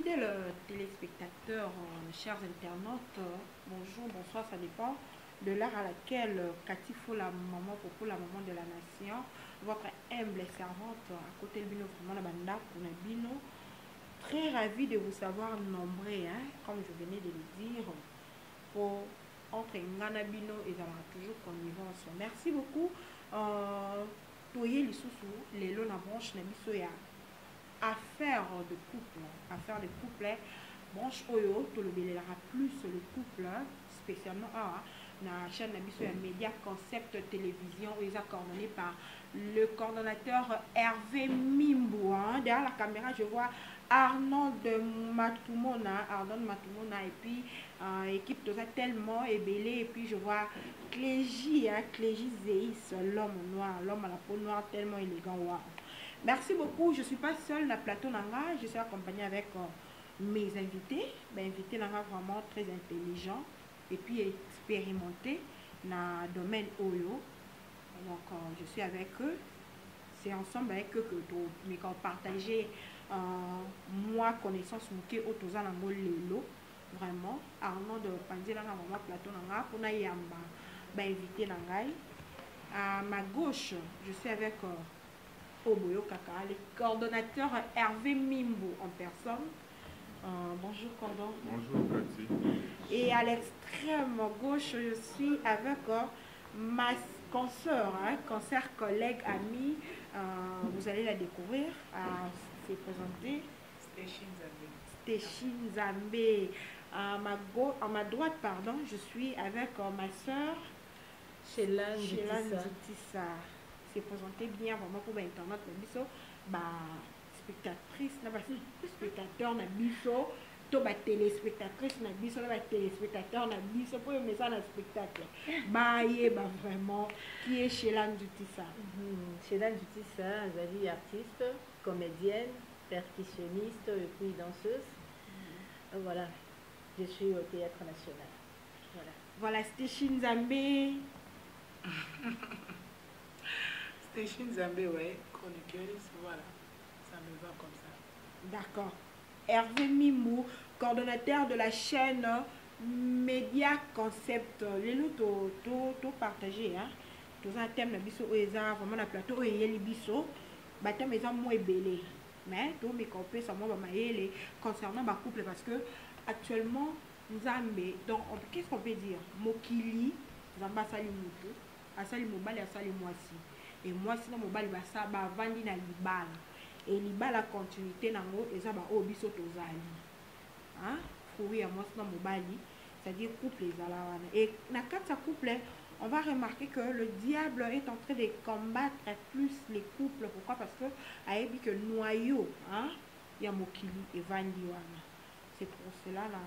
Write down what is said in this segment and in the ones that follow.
Fidèles téléspectateurs, chers internautes, bonjour, bonsoir, ça dépend de l'heure à laquelle Katifo, la maman, Popo, la maman de la nation, votre humble servante, à côté de Bino, vraiment la banda, pour la Bino, très ravi de vous savoir nombreux, hein, comme je venais de le dire, pour entre Ngana Bino et Zala toujours connivence. Merci beaucoup. Toye Lissousou, les lots na branche na biso ya affaire de couple, affaire de couple, branche oyo tolobelelaka plus le couple, spécialement na chaîne na biso ya Média Concept Télévision où ils sont coordonnés par le coordonnateur Hervé Mimbo. Derrière la caméra, je vois Arnold Matumona, et puis équipe tout ça tellement ébélé, et puis je vois Clégie, Clégie Zéis, l'homme noir, l'homme à la peau noire tellement élégant. Wow. Merci beaucoup. Je ne suis pas seule dans le plateau Nanga. Je suis accompagnée avec mes invités. Ben, invités Nanga vraiment très intelligents et puis expérimentés dans le domaine Oyo. Donc, je suis avec eux. C'est ensemble avec eux que nous partager moi connaissance mouké au toza nango lelo. Vraiment. Arnaud de Panzi Nanga vraiment plateau Nanga. Pour na yamba ben invité Nangai. À ma gauche, je suis avec Oboyo Kaka, le coordonnateur Hervé Mimbo en personne. Bonjour Cordon. Bonjour Cathy. Et à l'extrême gauche, je suis avec ma consoeur, consoeur, collègue, amie. Vous allez la découvrir. Se présenter. Stéchine Zambé. À ma droite, pardon, je suis avec ma soeur. Shelan Zutissa. C'est présenté bien vraiment pour internet na biso ba spectatrice na ba spectateur na biso to ba téléspectatrice na biso na ba téléspectateur na biso pour le message na spectacle ba yeba vraiment qui est Shelan Zutissa. Shelan Zutissa, Zali artiste, comédienne, percussionniste et puis danseuse. Voilà, je suis au Théâtre National. Voilà Stéchine Zambé. Stéchine Zambé, ouais, chroniqueuse, voilà, ça me va comme ça. D'accord. Hervé Mimou, coordonnateur de la chaîne Média Concept. Les lots tout partagé, hein. Tous un thème na biso oeza vraiment na plateau oyeli biso, ba thème eza moins belé. Mais tout mes compé ça moi ba maele concernant ba couple parce que actuellement Nzambe donc qu'est-ce qu'on peut dire? Mokili, Nzamba sali mutu, asali mobali asali mwasi. Et moi sinon mobali basa ba vandi na libala et libala continuité nango eza ba obiso tozali hein oui moi sinon mobali c'est-à-dire couple ezala wana et na kati couple on va remarquer que le diable est en train de combattre plus les couples. Pourquoi? Parce que ayebi que noyau hein ya mokili et vandi wana. C'est pour cela la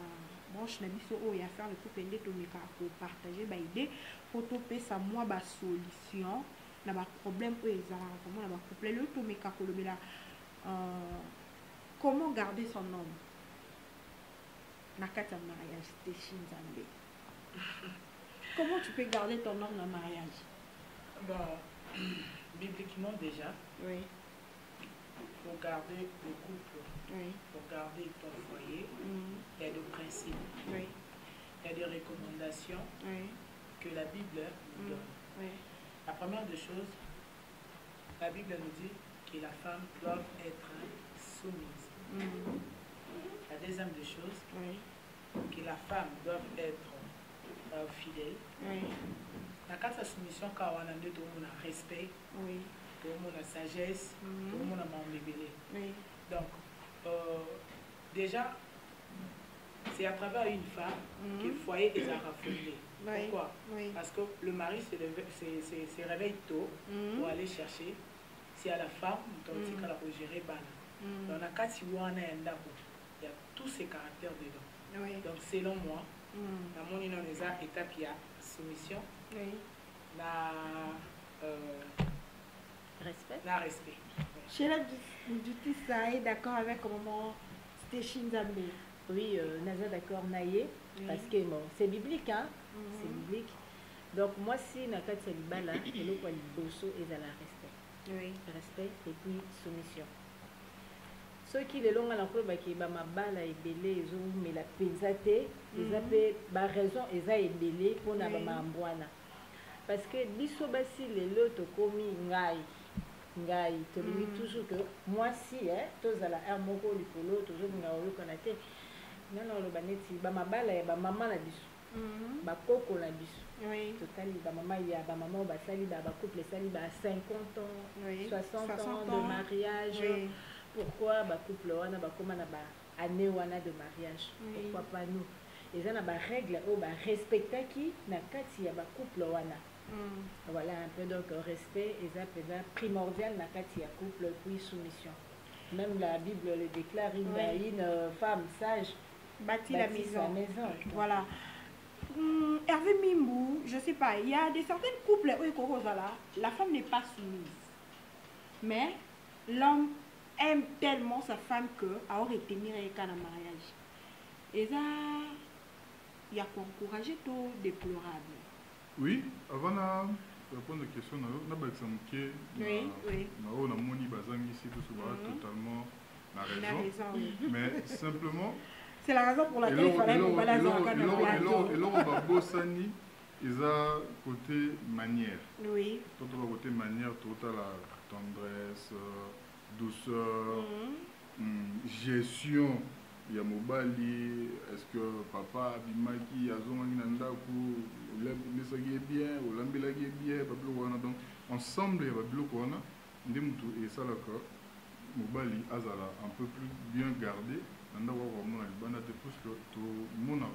branche na biso o ya faire le couple ndé to meka ko partager ba idée pour topé ça moi ba solution na ba problème où ils ont vraiment na ba couple le to meka ko lobela comment garder son homme na kata mariage Stéchine Zambé. Comment tu peux garder ton homme dans le mariage? Bon, bibliquement déjà, oui, pour garder le couple, oui, pour garder ton foyer, il y a des principes, oui, il y a des recommandations oui, que la Bible donne. oui. La première des choses, la Bible nous dit que la femme doit être soumise. La deuxième des choses, Oui. que la femme doit être fidèle. Oui. Dans la soumission, quand on a tout le monde a respect, Oui. tout le monde a sagesse, tout le monde a m'embébélé. Oui. Donc, déjà, c'est à travers une femme que le foyer est raffolé. Oui. Pourquoi? Oui. Parce que le mari se réveille tôt pour aller chercher. Si à la femme, donc c'est qu'elle a géré Bana. Dans la cas il y a tous ces caractères dedans. Oui. Donc, selon moi, dans mon étape, il y a soumission, Oui. Respect. la respect. Shelan Zutissa est d'accord avec comment Stéchine Zambé. Oui, Naza d'accord naïe, parce que bon, c'est biblique, hein? C'est biblique. Donc moi si nakat salibala, et le quoi liboso et à la respect. Oui. Respect et puis soumission. soki lelo nga nakolobaki bamabala ebele ezomela mpenza te eza mpe baraison eza ebele mpona bamambo wana parce que biso basi lelo tokomi ngai tolingi toujours que mwasi tozala r moko likolo tozolinga oyokana te nga naloba neti bamabala ya bamama na biso bakoko na biso totali bamama ya bamama oyo basali bacouple esali ba 50 ans 60 ans de mariage pourquoi bacouple wana bakóma na baannée wana de mariage pourquoi pas nous eza na barègle oyo barespectaki na kati ya bacouple wana voilà un peu donc respect eza mpenza primordial na kati ya couple puis soumission même la Bible le déclare une femme sage bâtit la maison. Voilà. Hervé Mimbou, je sais pas, il y a des certains couples où la femme n'est pas soumise. Mais l'homme aime tellement sa femme que a été mis dans le mariage. Et ça, il y a quoi encourager tout déplorable. Oui, avant de répondre à la question, on a un exemple on a moni bazangi ici tout totalement la raison. Mais simplement c'est la raison pour laquelle il fallait qu'on balance en cas de plateau. Et là, on va bosser, ils ont côté manière. Oui. Tout le côté manière, tout la tendresse, douceur, gestion. Il y a Mobali, est-ce que papa, Bimaki, Azongi Nandaku, Lesagi est bien, ou Lambilagi est bien, donc ensemble, il y a Babilokwana, et ça, Mobali, Azala, un peu plus bien gardé. Parce que tout le monde a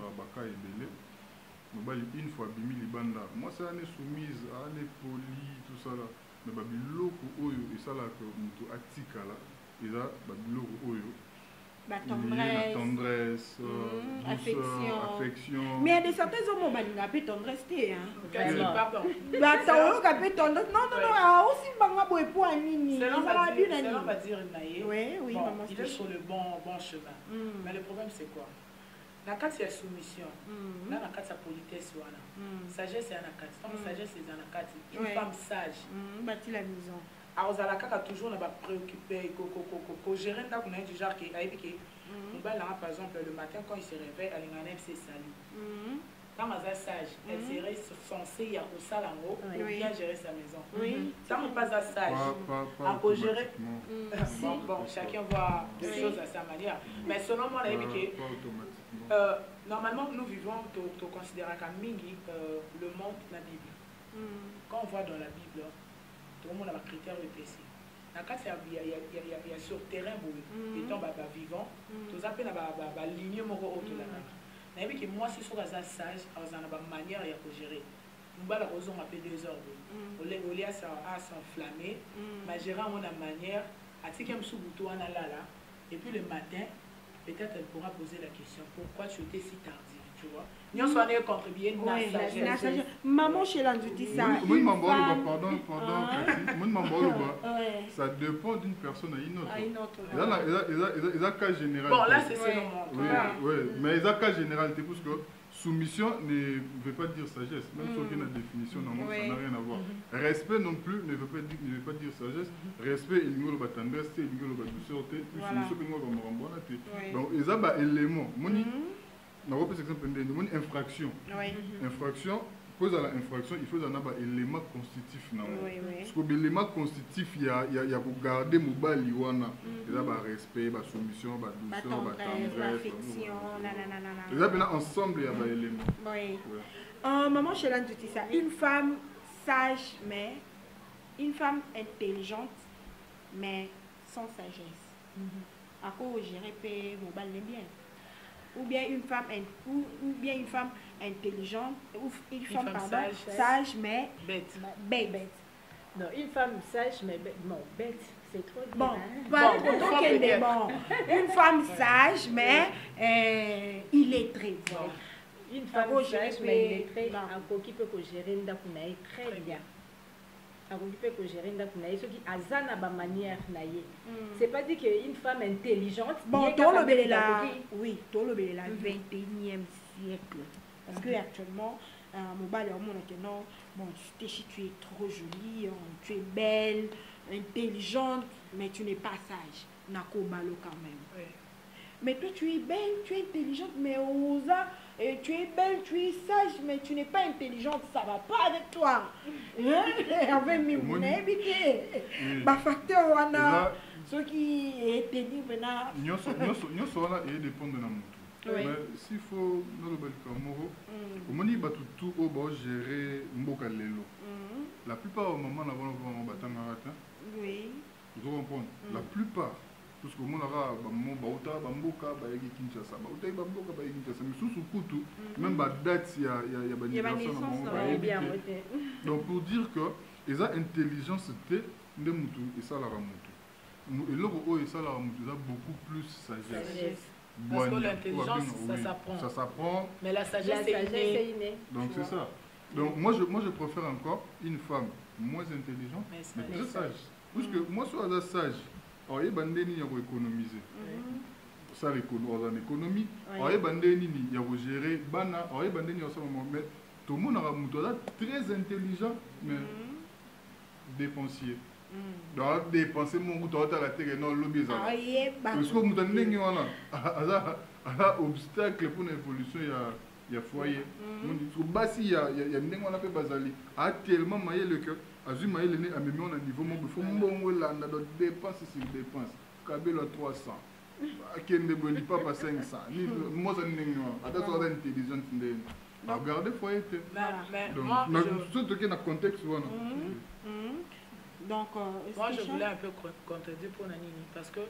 une fois bimi libanda moi ça est soumise à les poli tout ça là mais babiloko oyo et ça là que mutu atika là et là babiloko oyo la tendresse, affection. Mais il y a des certains hommes qui ont tendresse. Pardon. Non, aussi Selon va dire oui, bon, il est sur le bon chemin. Mais le problème c'est quoi? La carte c'est la soumission. Là, la carte c'est la politesse. Sagesse c'est la carte. Tant que sagesse c'est la carte. Une femme sage. Bâtit la maison. Alors, ça a toujours préoccupé, gérer du genre qui par exemple, le matin quand il se réveille, elle a un salut. Quand elle est sage, elle serait censée y au salango pour bien gérer sa maison. Quand elle n'est pas sage, elle peut gérer. Bon, chacun voit les choses à sa manière. Mais selon moi, normalement, nous vivons, tu considères comme Mingi, le monde de la Bible. Quand on voit dans la Bible, tout le monde a un critère de PC. Dans le cas, il y a sur terrain, étant vivant, tout ça, il y a une ligne autour de la mais que moi, si je suis sage, on a une manière de gérer. Nous avons besoin de 2 heures. On lieu à s'enflammer, mais gérer à une manière, à ce qu'il y a un sous-bouton là, et puis le matin, peut-être elle pourra poser la question pourquoi tu étais si tardif, tu vois. Nous sommes contribués à la sagesse. Maman chez l'Andouti, ça. Ça dépend d'une personne à une autre. Il y a un cas général. Bon, là, c'est seulement. Oui, mais il y a un cas général. Parce que soumission ne veut pas dire sagesse. Même si on a une définition, ça n'a rien à voir. Respect non plus ne veut pas dire sagesse. Respect, il y a une tendresse, il y a une douceur. Soumission, il y a une donc, il y a un élément. On va prendre exemple d'une infraction. Infraction, pour la infraction, il faut avoir un élément constitutif. Parce que l'élément constitutif, il y a pour garder mon bal, il y a respect, soumission, douceur, tendresse, affection, il y a ensemble, il y a un élément. Oui. Maman Chélan, tu dis ça. Une femme sage, mais une femme intelligente, mais sans sagesse. À quoi gérer mon bal bien? Ou bien une femme intelligente, ou une femme sage mais bête. Non, une femme sage mais bête. Non, bête, c'est trop dur. Bon, une femme sage mais illettrée. Une femme sage mais illettrée, encore qui peut gérer très bien. C'est pas dit qu'une femme intelligente. Bon, tout le bel là, oui, tout le bel là, 21e siècle. Parce que actuellement, bon, tu es trop jolie, tu es belle, intelligente, mais tu n'es pas sage. nakobalo quand même. Oui. Mais toi, tu es belle, tu es intelligente, mais Osa, et tu es belle, tu es sage, mais tu n'es pas intelligente, ça va pas avec toi. Avec mes monnaies, ma facteur, on a ce qui est tenu maintenant. Nous sommes et dépend de la moto. Mais s'il faut nous le balcon, au moment où tout au bas gérer Mboka Lelo. La plupart au moment où on va battre, oui. Vous comprenez? La plupart. Parce que mon ara bauta bamboka baiki Kinshasa bauta bamboka baiki Kinshasa mais sous kutu même ba date il y a bien donc pour dire que les intelligence c'était de mutu et ça la mutu et l'eau et ça la mutu ça beaucoup plus sagesse parce que l'intelligence ça s'apprend mais la sagesse c'est inné donc c'est ça donc moi je préfère encore une femme moins intelligente mais très sage parce que moi je suis sage. Alors, il y a des gens qui ont économisé. Ça, en économie. Alors, il y a des gens qui ont géré. Alors, il y a des gens qui ont mais tout le monde est très intelligent, mais dépensier. Donc, dépenser mon goût à la terre, non, lobby. Parce que vous avez un obstacle pour l'évolution, il y a foyer. Il y a des gens qui ont tellement maillé le cœur. Azuma il est à même on a niveau mon faut mon là on a des dépenses sur dépenses cabelo 300 kende boli papa 500 ni moi ça n'est pas attends ça intelligent regardez foyer donc surtout qu'il y a contexte voilà donc moi je voulais un peu contredire pour Nanini parce que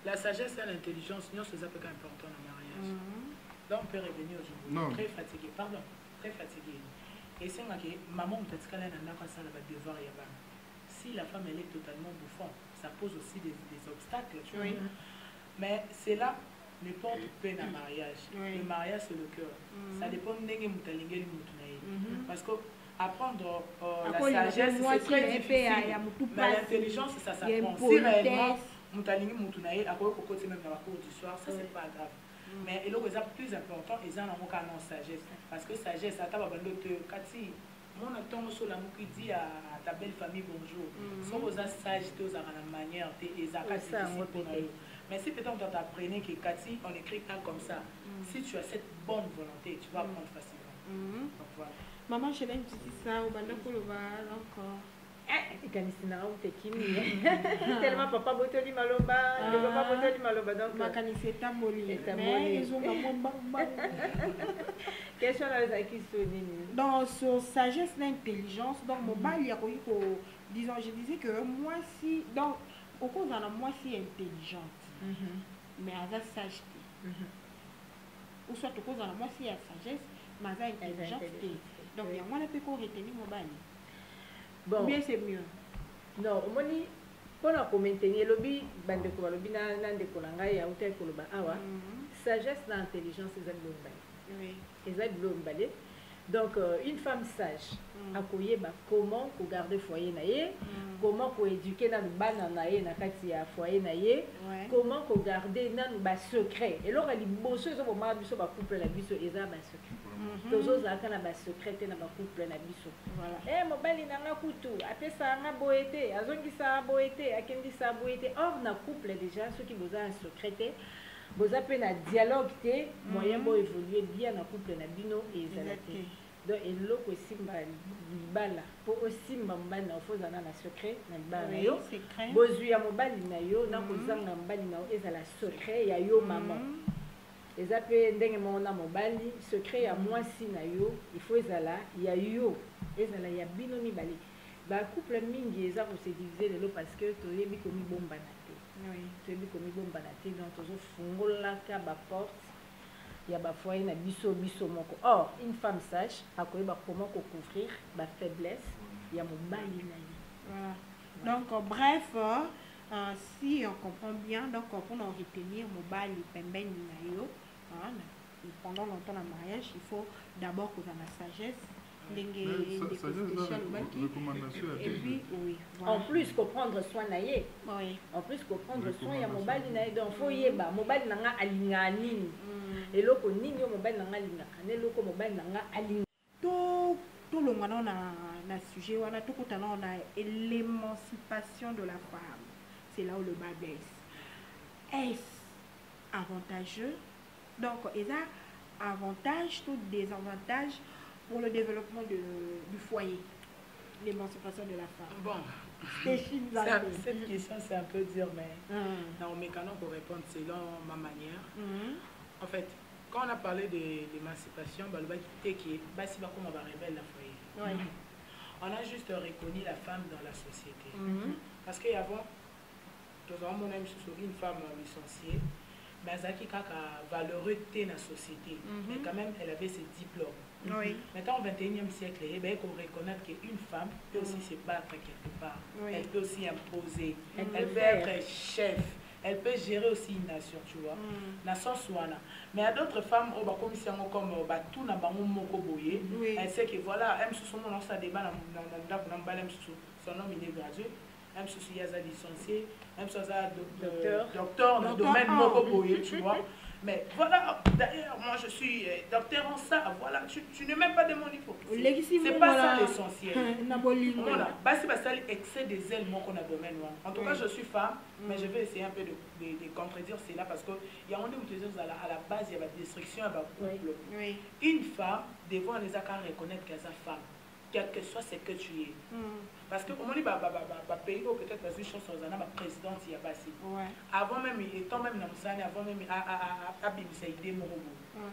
la sagesse et l'intelligence nous c'est ça qui est important dans le mariage là on peut revenir aujourd'hui très fatigué très fatigué. Et c'est que maman devoir. Si la femme elle est totalement bouffon, ça pose aussi des obstacles. Tu vois. Mais c'est là les portes peine à mariage. Le mariage c'est le cœur. Ça dépend de parce que apprendre la sagesse c'est très difficile. Mais l'intelligence ça s'apprend. Si réellement à quoi même dans la cour du soir, ça c'est pas grave. Mais le plus important, ils ont un sagesse. Parce que sagesse, ça t'a pas Cathy, mon attend sur la mouki dit à ta belle famille bonjour. Si vous êtes sage, tu as une manière, tu es mais si peut-être on t'apprenait que Cathy, on écrit un comme ça, si tu as cette bonne volonté, tu vas apprendre facilement. Donc voilà. Maman, je l'ai dit ça, au Bandako encore. Tellement papa botoli maloba papa botoli maloba donc makaniseta moli mais ils ont question là qui sonne donc sur sagesse d'intelligence donc mon bal ya ko disons je disais que moi si donc au cause en moi si intelligente mais avec sage ou soit au cause en moi si sagesse mais avec intelligente donc il y a moi la peut qu'on retenir mon bal. Bon, bien c'est mieux. Non, moni pour maintenir lobby bande ko lobby na ndeko na ngai ya utai ko loba awa sagesse na intelligence eza blombale. Oui. Eza blombale. Donc une femme sage akoyeba comment ko garder foyer na ye, comment ko éduquer na bana na ye na kati ya foyer na ye, comment ko garder na ba secret. Et lors ali bosso ezo bo ma biso ba couple la biso eza ba secret. Toujours à kana ba secret na ba couple na biso. Voilà. Mobali na nga kutu, apesa nga boete, azongisa boete, akendisa boete. Or na couple déjà ceux qui vous a un secret vous appelez un dialogue té moyen pour évoluer bien na couple na bino et zalate. Donc eloko simba libala pour aussi mbana ofozana na secret na libala yo. Bozui ya mobali na yo na kozanga mbali na yo ezala secret ya yo maman. Les appels ndenge mona mobali secret ya mwasi na yo il faut ezala ya yo ezala ya bino mibali ba couple mingi eza ko se diviser lelo parce que toyebi komi bomba na te toyebi komi bomba na te donc tozo fungola ka ba porte ya ba foyer na biso moko. Or une femme sage akoyeba comment ko couvrir ba faiblesse ya mobali na ye. Voilà. Donc bref si on comprend bien donc pour en retenir mobali pembeni na yo pendant longtemps le mariage, il faut d'abord que dans la sagesse, et puis oui. En plus comprendre soin naïe. Oui. En plus comprendre soin ya mobali naïe donc faut yeba mobali nanga alinga nini. Et loko nini yo mobali nanga alinga kané loko mobali nanga alinga. Tout le monde na sujet wana tout kutana na l'émancipation de la femme. c'est là où le bas blesse. Est-ce avantageux? Donc, il y a avantages ou désavantages pour le développement du foyer, l'émancipation de la femme. Bon, cette question c'est un peu dur, mais dans mes canons pour répondre selon ma manière. En fait, quand on a parlé de l'émancipation, on a juste reconnu la femme dans la société. Parce qu'avant, une femme licenciée, mais elle a valeureux dans la société. Mais quand même, elle avait ses diplômes. Maintenant, au 21e siècle, il faut reconnaître qu'une femme peut aussi se battre quelque part. Elle peut aussi imposer. Elle peut être chef. Elle peut gérer aussi une nation, tu vois. Nation Souana. Mais il y a d'autres femmes, comme tout n'a pas elle sait que voilà, elle se dans sa débat son nom il est gradué. Elle se licencié. Elle se docteur dans le domaine mokoboye, tu vois. Mais voilà, d'ailleurs, moi je suis docteur en ça, voilà, tu n'es même pas de mon niveau. C'est pas ça l'essentiel. Voilà, c'est excès des ailes qu'on a domaine. En tout cas, je suis femme, mais je vais essayer un peu de contredire cela parce qu'il y a un à la base, il y a la destruction, il y a le couple. Une femme, devant les accords, reconnaître qu'elle est femme, quel que soit ce que tu es. Parce que, comme on dit, pays peut-être dans une chose, on a ma présidente, il y a pas si. Avant même, étant même dans le avant même,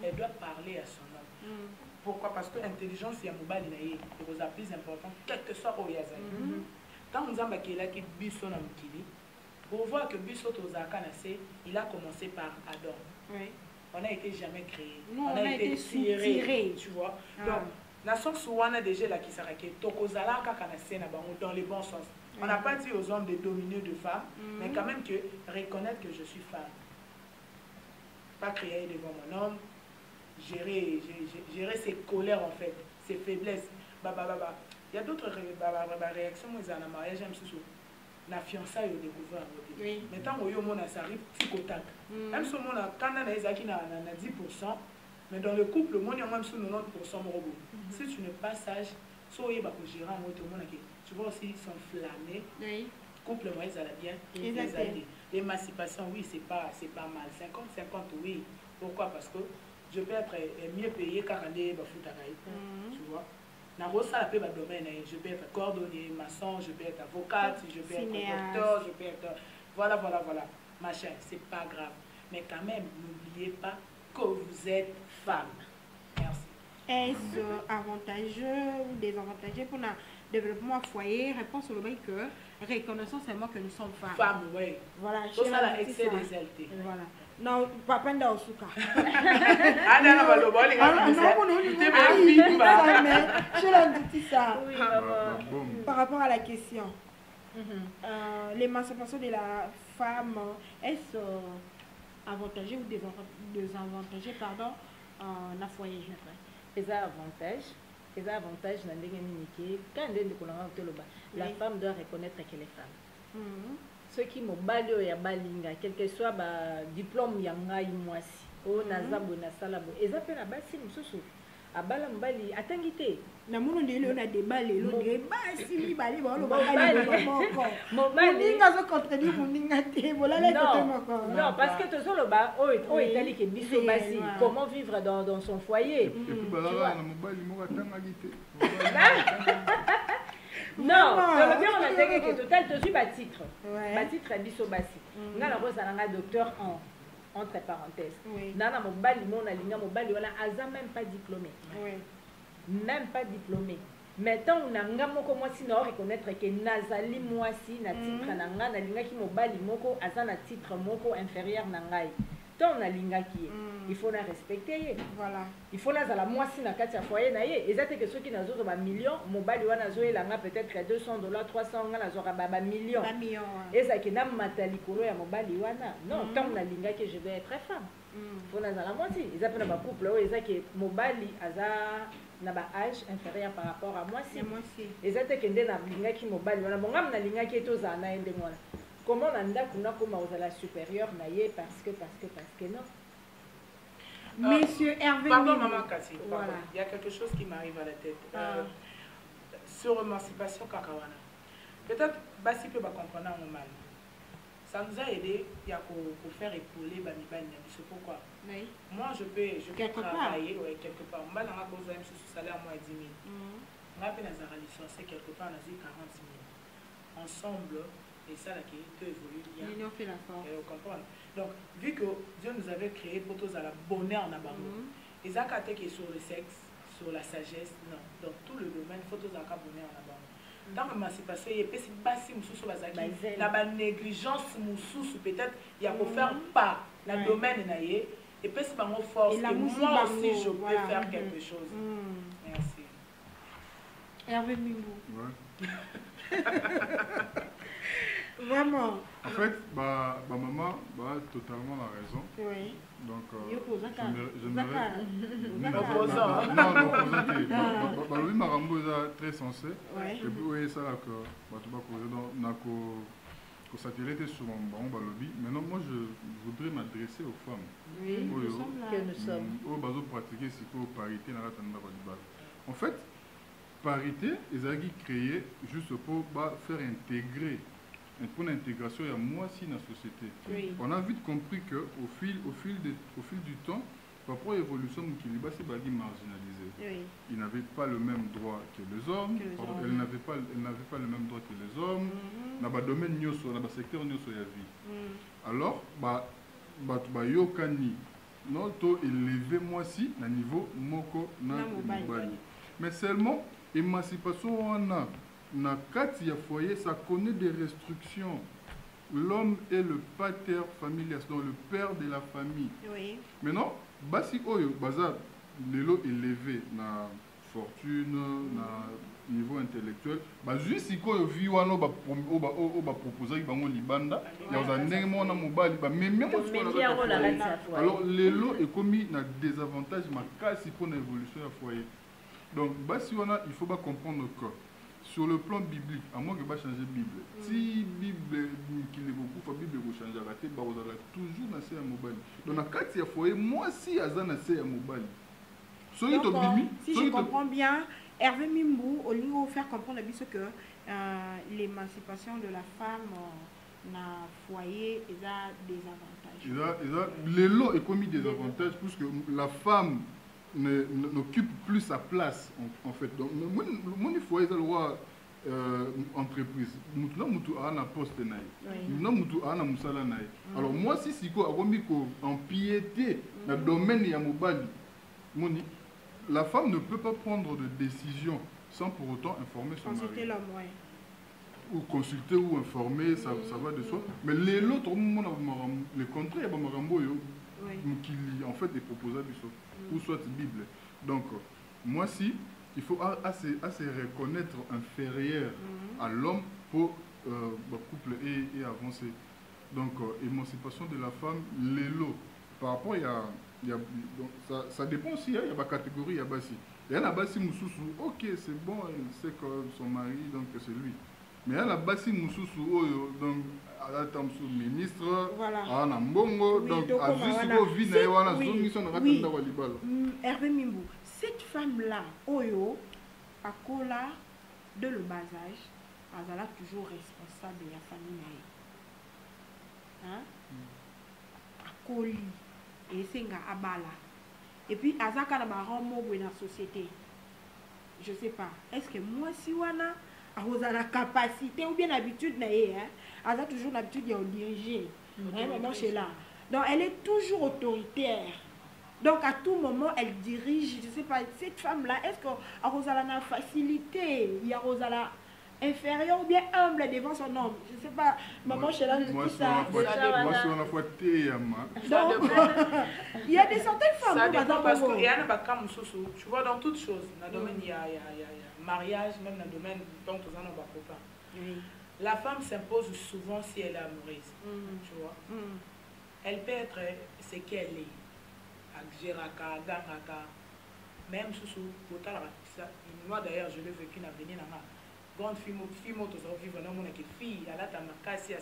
elle doit parler à son homme. Pourquoi? Parce que l'intelligence, il y a mobile, c'est plus important, quel que soit où il y a. Quand on a qui biso na mukili, pour voir que biso tozakanasse, il a commencé par Adam. On n'a été jamais créé. On a été tiré, tu vois. Donc, la source où on a déjà la qui s'arrête, dans les bons sens. On n'a pas dit aux hommes de dominer de femmes, mais quand même que reconnaître que je suis femme. Pas créer devant mon homme, gérer ses colères en fait, ses faiblesses. Il y a d'autres réactions, moi, dans le mariage, j'aime ce la fiançaille au découvert. Mais tant que ça arrive, petit contact. Même si on a 10%, mais dans le couple, le monde est même sous 90% robot. Si tu n'es pas sage, tu vas aussi s'enflammer. Couple, moi, ils allaient bien. L'émancipation, oui, c'est pas mal. 50-50, oui. Pourquoi? Parce que je peux être mieux payé car on est tu vois. Je peux être cordonnier, maçon, je peux être avocate, je peux être docteur, je peux être... Voilà. Machin, c'est pas grave. Mais quand même, n'oubliez pas que vous êtes femme. Merci. Est-ce avantageux ou désavantageux pour le développement foyer? Réponse au bail que reconnaissons seulement que nous sommes femmes. Femmes, oui. Voilà. Tout ça, là, excès des LT. Voilà. Non, papa n'a pas par rapport à la question, l'émancipation de la femme, est-ce avantageux ou désavantageux, pardon, en foyer? C'est un avantage. C'est un avantage dans la femme doit reconnaître qu'elle est femme. Ceux qui m'ont balayé à balinga, quel que soit le diplôme yanga imwasi, o nazabo na salabo, et ça fait la base mususu. A balam bali atangite. Na muno ndelo na debale lo débat si bali ba lo bakali moko. Mobali ninga zo contredire ninga te bolala côté moko. Non, parce que to solo ba o etali ke biso basi comment vivre dans son foyer. Et puis balala na mobali mo atangite. Non, le bien on a dit que total tu suis bas titre à biso basi. Nga la rose na docteur en entre parenthèses. Nana mobali mona linga mobali wana aza même pas diplômé. Même pas diplômé. Mais tant on a nga moko mwasi na reconnaître que nazali mwasi na titre na nga na linga ki mobali moko aza na titre moko inférieur na ngai. Tant on a linga ki il faut la respecter. Voilà. Il faut la zala mwasi na kati ya foyer na ye. Ezate que ceux qui na zo ba million mobali wana zo elanga peut-être $200 300 nga na zo ba million. Et ça qui na matali kolo ya mobali wana. Non, tant on a linga que je vais être femme. Faut na zala mwasi. Ezate na ba couple o ezake mobali aza na ba âge inférieur par rapport à moi si. Ezate que nde na linga ki mobali wana bonga na linga ki to za na ende mwana. Comment on a kuna koma aux la supérieure na ye parce que non. Monsieur Hervé. Pardon, maman Kassi. Voilà. Il y a quelque chose qui m'arrive à la tête. Sur l'émancipation Kakawana. Peut-être Bassi peut comprendre mal. ça nous a aidé pour faire épauler Bamibani. C'est pourquoi Oui. moi je peux travailler quelque part. Moi, j'ai besoin de salaire à moins 10 000. On a fait un licencié quelque part, on a dit 40 000. Ensemble, et ça là qui évolue bien. L'union fait la force. Et on comprend. Donc, vu que Dieu nous avait créé pour tous à la bonheur en abandon, et ça qui est sur le sexe, sur la sagesse, non. Donc, tout le domaine, il faut tous à la bonheur en abandon. Tant que l'émancipation, il y a des basi moussous la négligence moussous peut-être il y a pour faire pas le domaine naïe et puis c'est pas mon force et moi aussi je peux faire quelque chose. Merci. Hervé Mimbo. Ouais. Vraiment. En fait, ma maman a totalement la raison. Oui. Donc, j'aimerais... Non, oui, Marambo est très sensé. Ouais. Et puis, oui, ça, que s'attirer sur mon balobi. Maintenant, moi, je voudrais m'adresser aux femmes. Oui, nous sommes là. Que nous sommes. Pratiquer parité dans la. En fait, parité, ils ont créé juste pour faire intégrer. Pour l'intégration, il y a moi aussi dans la société. Oui. On a vite compris qu'au fil du temps, par rapport à l'évolution de Kiliba, c'est marginalisé. Oui. Ils n'avaient pas le même droit que les hommes. Elles n'avaient pas le même droit que les hommes. Dans le domaine, dans le secteur, il y a vie. Alors, yokani, non, élevé moi aussi, à niveau moko na mobali. Mais seulement, émancipation, on a. Dans le foyer, ça connaît des restrictions. L'homme est le pater familial, donc le père de la famille. Oui. Maintenant, basi oyo baza lelo élevé na fortune, na niveau intellectuel, juste si koyo vi wana ba proposer bango libanda, ya za ndenge mona mobali ba même alors lelo est commis na désavantage makasi pour l'évolution du foyer. Donc basi wana il faut pas comprendre que sur le plan biblique, à moins que va changer la Bible. Si la Bible qui est beaucoup, la Bible va changer, vous allez toujours nasser à mobile. Donc, dans le cas de foyer, moi aussi, je suis nasser à mobile. Si je comprends bien, Hervé Mimbo, au lieu de faire comprendre que l'émancipation de la femme dans le foyer, il a des avantages. Les lots ont commis des avantages parce que la femme n'occupe plus sa place en fait. Donc mon foyer est le roi entreprise. Mutuna mutu ana poste naï. Mutuna mutu ana musala naï. Alors moi si siko akomi ko empiéter dans le domaine ya mobali. Moni la femme ne peut pas prendre de décision sans pour autant informer son mari. Consulter l'homme, ouais. Ou consulter ou informer, ça va de soi. Mais les autres, le contraire, il y a Marambo qui en fait des proposés ou soit Bible. Donc, moi si, il faut assez reconnaître inférieur à l'homme pour le couple et avancer. Donc, émancipation de la femme, les lots. Par rapport, donc, ça dépend aussi, il y a des catégories, il y a Bassi. Il y a Bassi Moussoussou, ok, c'est bon, il sait que son mari, donc c'est lui. Mais il y a Bassi Moussoussou, donc, à la ministre, à Nambongo, donc, à Jusqu'au Vide, Hervé Mimbo, cette femme-là, Oyo, à Kola, de le bas âge, elle est toujours responsable de la famille. Hein? À Koli, et c'est à Abala. Et puis, à Zaka, elle a dans la société. Je ne sais pas. Est-ce que moi, si wana a la capacité ou bien l'habitude, elle a toujours l'habitude de diriger. Maman chez là. Donc, elle est toujours autoritaire. Donc, à tout moment, elle dirige. Je ne sais pas, cette femme-là, est-ce qu'elle a la facilité? Il y a Rosala inférieur ou bien humble devant son homme? Je ne sais pas. Maman chez là, moi, ça. Moi, je suis en fois donc, il y a des certaines femmes. Ça dépend parce qu'il y a un cas, tu vois, dans toutes choses, dans le domaine, il y a mariage, même dans le domaine, dont tu as nos copains. La femme s'impose souvent si elle est amoureuse, tu vois. Elle peut être ce qu'elle est. Agiraka, Gangaka, même sous moi d'ailleurs, je l'ai vécu dans Bénin. Grande fille, vivre dans mon fille, elle a ta casse, elle a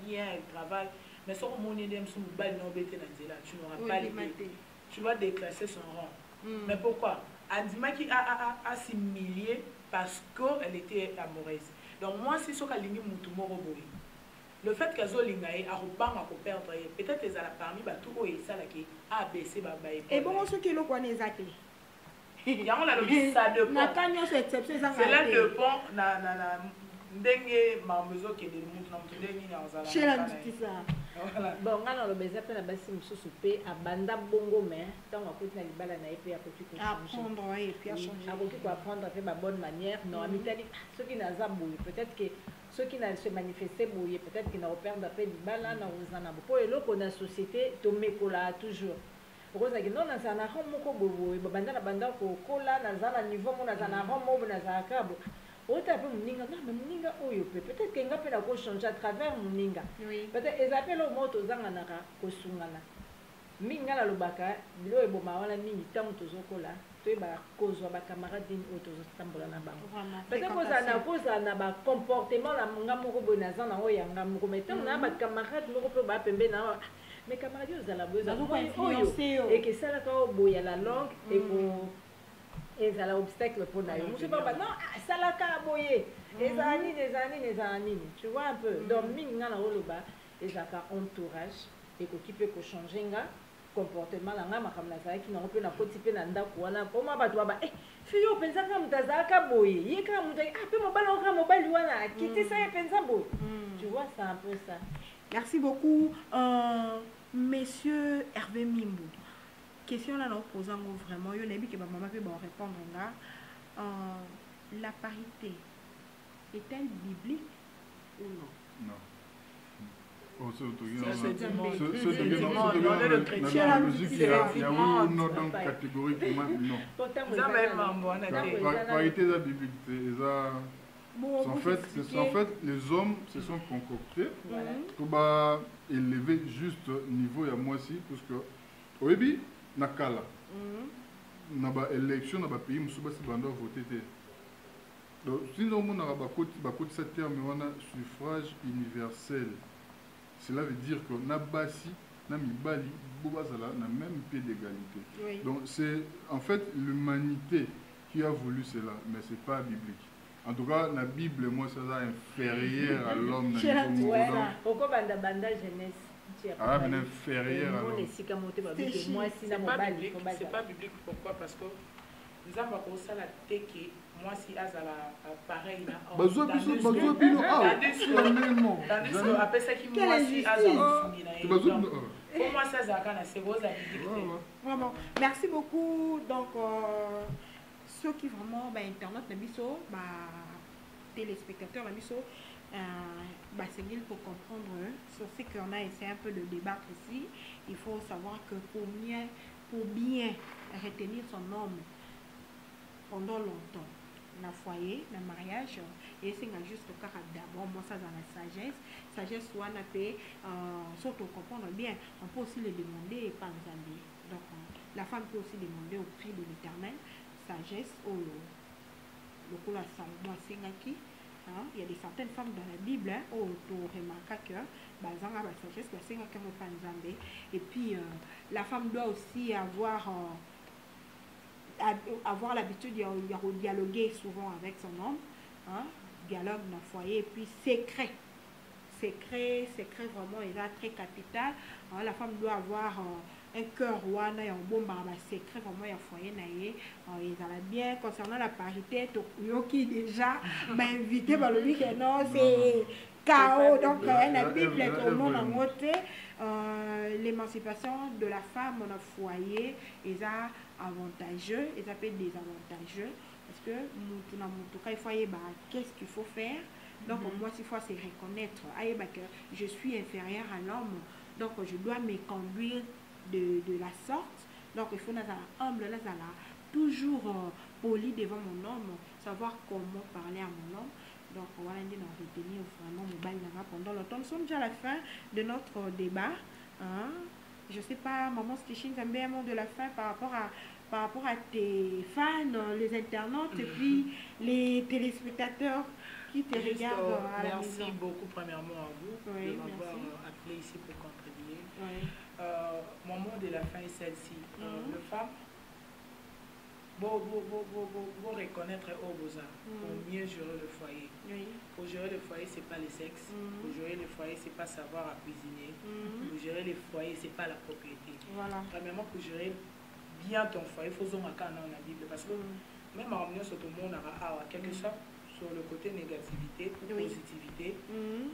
bien, elle travaille. Mais si on est sous le bal, tu n'auras pas l'idée. Tu vas déclasser son rang. Mais pourquoi? Andima qui a assimilé parce qu'elle était amoureuse. Donc moi, si ce qu'elle est moutou moroboui, le fait que zolinga e arobanga ko perdre peut-être ezala parmi bato oyo esalaki ABC babaye et bon ce qui le connaît exactement yango na lobi ça dépend na kanyo c'est exception ça cela dépend na ndenge mambo ezokende mutu na mutu ndenge nini azala chez la justice bon nga na loba eza mpe na basi mosusu mpe abanda bongo me ntango akoti na libala na ye mpe akoki akoki koapprendre mpe babonne manière non amitali soki naza boye peut-être que soki na se manifeste boye peut-être que na koperdre mpe libala na kozala na bo mpo eloko na société tomekola toujours okozalaki non nazala na ran moko boye babanda na banda kokola nazala na niveau mo nazala na ran moko nazalaka bo ota mpe moninga non mais moninga oyo mpe peut-être que nga mpe nakochange à travers moninga peut-être eza mpe eloko moko tozanganaka kosungana mingi nga nalobaka biloko eboma wana mingi ntango tozokola toyebaka kozwa bacamarade nini oyo tozotambola na bango peut-être kozala na bacomportement na nga moko boye naza nango yanga moko mais ntango na bacamarade moko mpe baya pembe na mais camarade oyo ozala boye oyo ekesalaka oyo boye ya la langue ezala obstacle pour na yo mosusu baba non asalaka boye ezala nini tu vois un peu donc mingi nga na oloba ezalaka entourage ekoki mpe kochange nga comportement na nga makambo nazalaki nango mpe nakoti mpe na ndako wana poma bato baba fille oyo mpenza kaka moto azalaka boye ye kaka moto mpe mobali oyo kaka mobali wana akitisa ye mpenza boye tu vois c'est un peu ça. Merci beaucoup monsieur Hervé Mimbo. Question là nous posons vraiment yo nebi que ba maman peut répondre là la parité est-elle biblique ou non? Non. Oh, c'est il y a une autre catégorie qui non. Parité est biblique. En fait, les hommes se sont concoctés pour élever juste niveau à moi aussi parce que au début nakala na ba élection na ba pays musu basi banda voter te donc sinon on a bakoti ce terme wana suffrage universel. Cela veut dire que na basi na mibali bobazala na même pied d'égalité. Donc c'est en fait l'humanité qui a voulu cela, mais c'est pas biblique. En tout cas, la Bible, moi, ça est inférieur à l'homme. Pourquoi banda jeunesse? Ah, mais inférieur à l'homme. C'est pas biblique. Pourquoi? Parce que nous avons ça la tête moi si azala pareil là. Après ça qui moi si azala. Pour moi ça zakana c'est vos habitudes. Vraiment. Merci beaucoup donc ceux qui vraiment internet na biso téléspectateurs na biso c'est bien pour comprendre sur ce qu'on a essayé un peu de débattre ici. Il faut savoir que pour bien retenir son homme pendant longtemps dans le foyer, dans le mariage, et c'est juste d'abord moi ça dans la sagesse soit on peut surtout comprendre bien, on peut aussi le demander par exemple. Donc la femme peut aussi demander au prix de l'Éternel sagesse au le cola Salomon Sengaki. Il y a des certaines femmes dans la Bible où on remarque que la sagesse et puis la femme doit aussi avoir l'habitude de dialoguer souvent avec son homme, dialogue dans le foyer, et puis secret vraiment il est très capital. La femme doit avoir un cœur wana et un bon secret vraiment il y a foyer naie ils allaient bien concernant la parité qui déjà m'a invité par le week non c'est chaos donc la Bible est au monde en côté l'émancipation de la femme dans le foyer est avantageux et ça peut être désavantageux parce que il faut qu'est-ce qu'il faut faire donc moi s'il faut c'est reconnaître que je suis inférieure à l'homme donc je dois me conduire de la sorte. Donc il faut être humble, toujours poli devant mon homme, savoir comment parler à mon homme. Donc on va retenir vraiment pendant longtemps. Nous sommes déjà à la fin de notre débat. Je ne sais pas, maman Stichine, tu as un mot de la fin par rapport à tes fans, les internautes et puis les téléspectateurs qui te regardent à la maison. Merci beaucoup premièrement à vous de m'avoir appelé ici pour contribuer. Mon mot de la fin est celle-ci. Pour reconnaître au beaux-arts, pour mieux gérer le foyer. Oui. Pour gérer le foyer, c'est pas le sexe. Pour gérer le foyer, c'est pas savoir à cuisiner. Pour gérer le foyer, c'est pas la propriété. Voilà. Premièrement, pour gérer bien ton foyer, il faut zonger dans la Bible. Parce que même en revenant sur tout le monde, quelque chose sur le côté négativité ou positivité,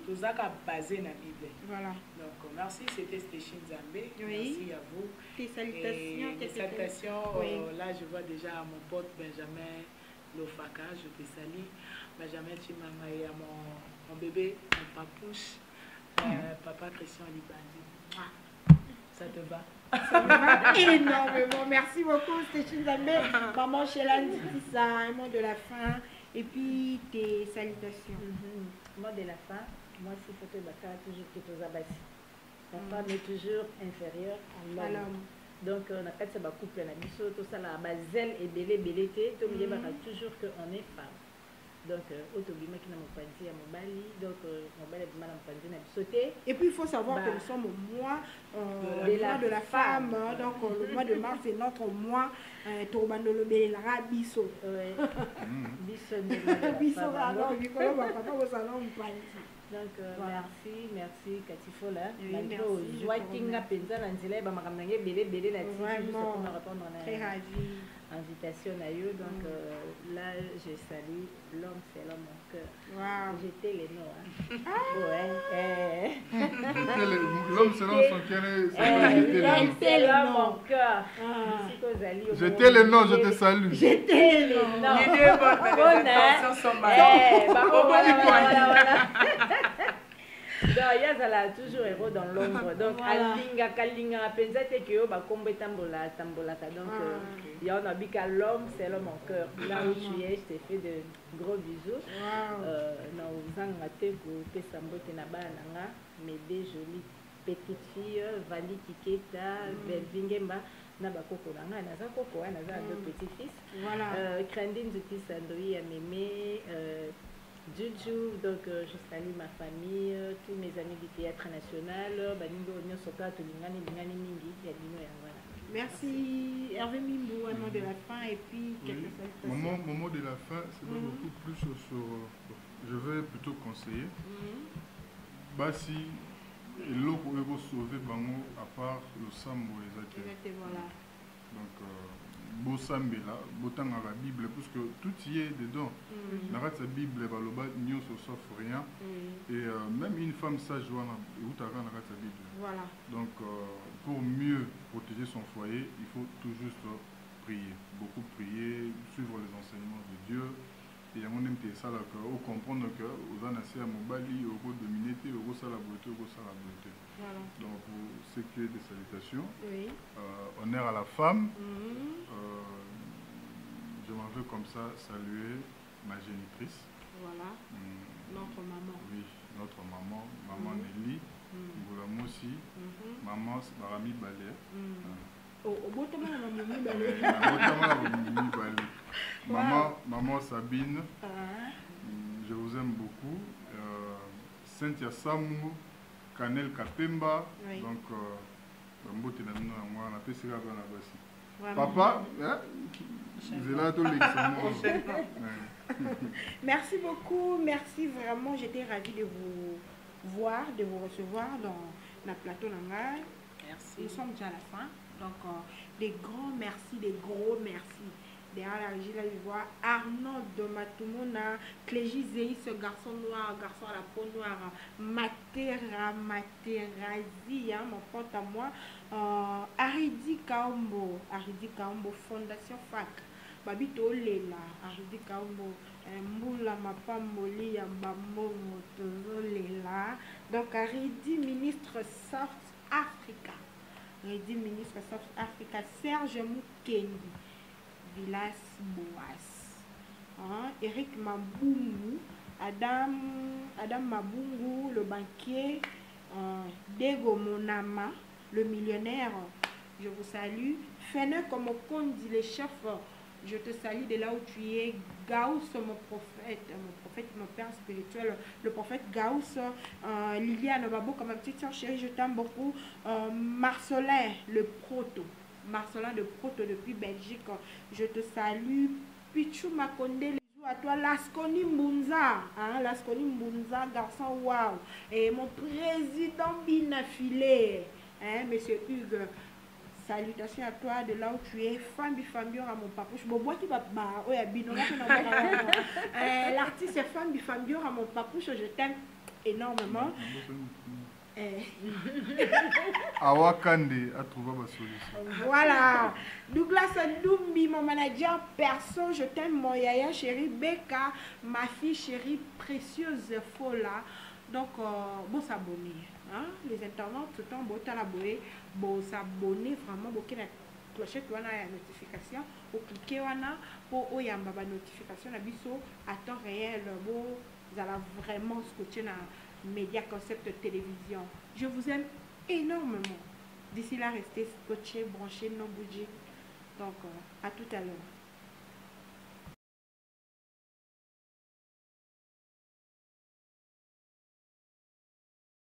tout ça est basé dans la Bible. Voilà. Donc, merci, c'était Stéphane Zambé. Oui. Merci à vous. Tes salutations. Tes salutations. Là, je vois déjà mon pote Benjamin Lofaka, je te salue. Benjamin Chimanga et à mon bébé, mon papouche, papa Christian Libandi. Ça te va? Ça me va énormément. Merci beaucoup, Stéphane Zambé. Maman Chélane, ça, un mot de la fin. Et puis tes salutations. Mot de la fin, moi, si faut te battre, toujours que tu as bâti. La femme est toujours inférieure à l'homme. Donc, on a fait ce couple, on a dit tout ça, la zèle et belé, tout le monde toujours qu'on est femme. Donc, autobima qui n'a pas dit à mon bali, donc, mon bali a pas dit à sauter. Et puis, il faut savoir que nous sommes au mois de la femme. Donc, le mois de mars, c'est notre mois. Torbandolo Belara Bisso. Bisso, donc, merci Katifola. Très ravi. Invitation à eux, donc là je salue l'homme c'est l'homme mon cœur. Wow. J'étais les noms. L'homme c'est l'homme son cœur. J'étais l'homme mon cœur. J'étais les noms, je te salue. J'étais les noms. Les intentions sont donc yazala toujours héros dans l'ombre donc alinga kalinga penza te que yo ba kombo tambola tambolaka donc ya on a dit que l'homme c'est l'homme en cœur là où tu es je te fais de gros bisous na uzanga te ko pesa mbote na bana nga mes deux jolies petites filles Vali Kiketa Velvingemba na bakoko na nga naza koko naza deux petits fils Krandine Zuti Sandoi Mémé Juju, donc je salue ma famille, tous mes amis du théâtre national, merci Hervé Mimbo, un mot de la fin et puis quelques salutations. Mon mot de la fin, c'est beaucoup plus sur. Je vais plutôt conseiller. Basi, l'eau pour sauver Bango à part le Sambo et voilà. Donc, Bosambela, Botanga la Bible, parce que tout y est dedans. Dans la Bible, n'y sauf rien. Et même une femme sage, la Bible. Voilà. Donc, pour mieux protéger son foyer, il faut tout juste prier. Beaucoup prier, suivre les enseignements de Dieu. Et on aime ça, ou comprendre que aux anassis à Mobali, au de minité, au ça la beauté, au ça la beauté. Voilà. Donc, pour ce qui est des salutations, honneur à la femme. Je m'en veux comme ça saluer ma génitrice. Voilà. Notre maman. Oui, notre maman, maman Nelly, Ngoulamo aussi, maman Barami Balé. Maman Sabine, je vous aime beaucoup. Cynthia Samou, Canel Kapemba, donc papa, merci beaucoup, merci vraiment, j'étais ravie de vous voir, de vous recevoir dans la plateau Nanga. Merci. Nous sommes déjà à la fin, donc des grands merci, des gros merci. Derrière la régie, là, je vois Arnaud de Matoumona, Clégie Zéhi, ce garçon noir, garçon à la peau noire, Materazi, hein, mon pote à moi, Aridi Kaombo, Fondation FAC, Babito Lela, Aridi Kaombo, Mboula Mapamboli, Yambambo, Motozo Lela, donc Aridi, ministre South Africa, Aridi, ministre South Africa, Serge Moukendi, Vilas Boas, Eric Mabungu, Adam Mabungu, le banquier, Dego Monama, le millionnaire, je vous salue. Fene comme dit le chef, je te salue de là où tu es. Gauss, mon prophète, mon père spirituel, le prophète Gauss, Liliane Babo, comme ma petite soeur chérie, je t'aime beaucoup. Marcelin, le proto. Marcelin de Proto depuis Belgique. Je te salue. Pichou Makonde, les jours à toi. Lasconi Mbunza. Hein, Lasconi Mbunza, garçon, waouh. Et mon président Binafilé. Hein, monsieur Hugues. Salutations à toi de là où tu es. Fambi Fambio à mon papouche. Bon, moi qui va. L'artiste est Fambi Fambio à mon papouche. Je t'aime énormément. Awakande a trouvé ma solution. Voilà. Douglas Ndoumbi, mon manager perso. Je t'aime, mon yaya chérie. Becca, ma fille chérie précieuse Fola. Donc, bon s'abonner. Hein? Les internautes, tout le temps, bon t'abonner. Bon s'abonner vraiment. Bon qu'il y a clochette, on a la notification. Pour cliquer, on a pour y a ma notification. À biso à temps réel. Bon, vous allez vraiment scotcher dans Média Concept Télévision. Je vous aime énormément. D'ici là, restez scotchés, branchés, non bougés. Donc, à tout à l'heure.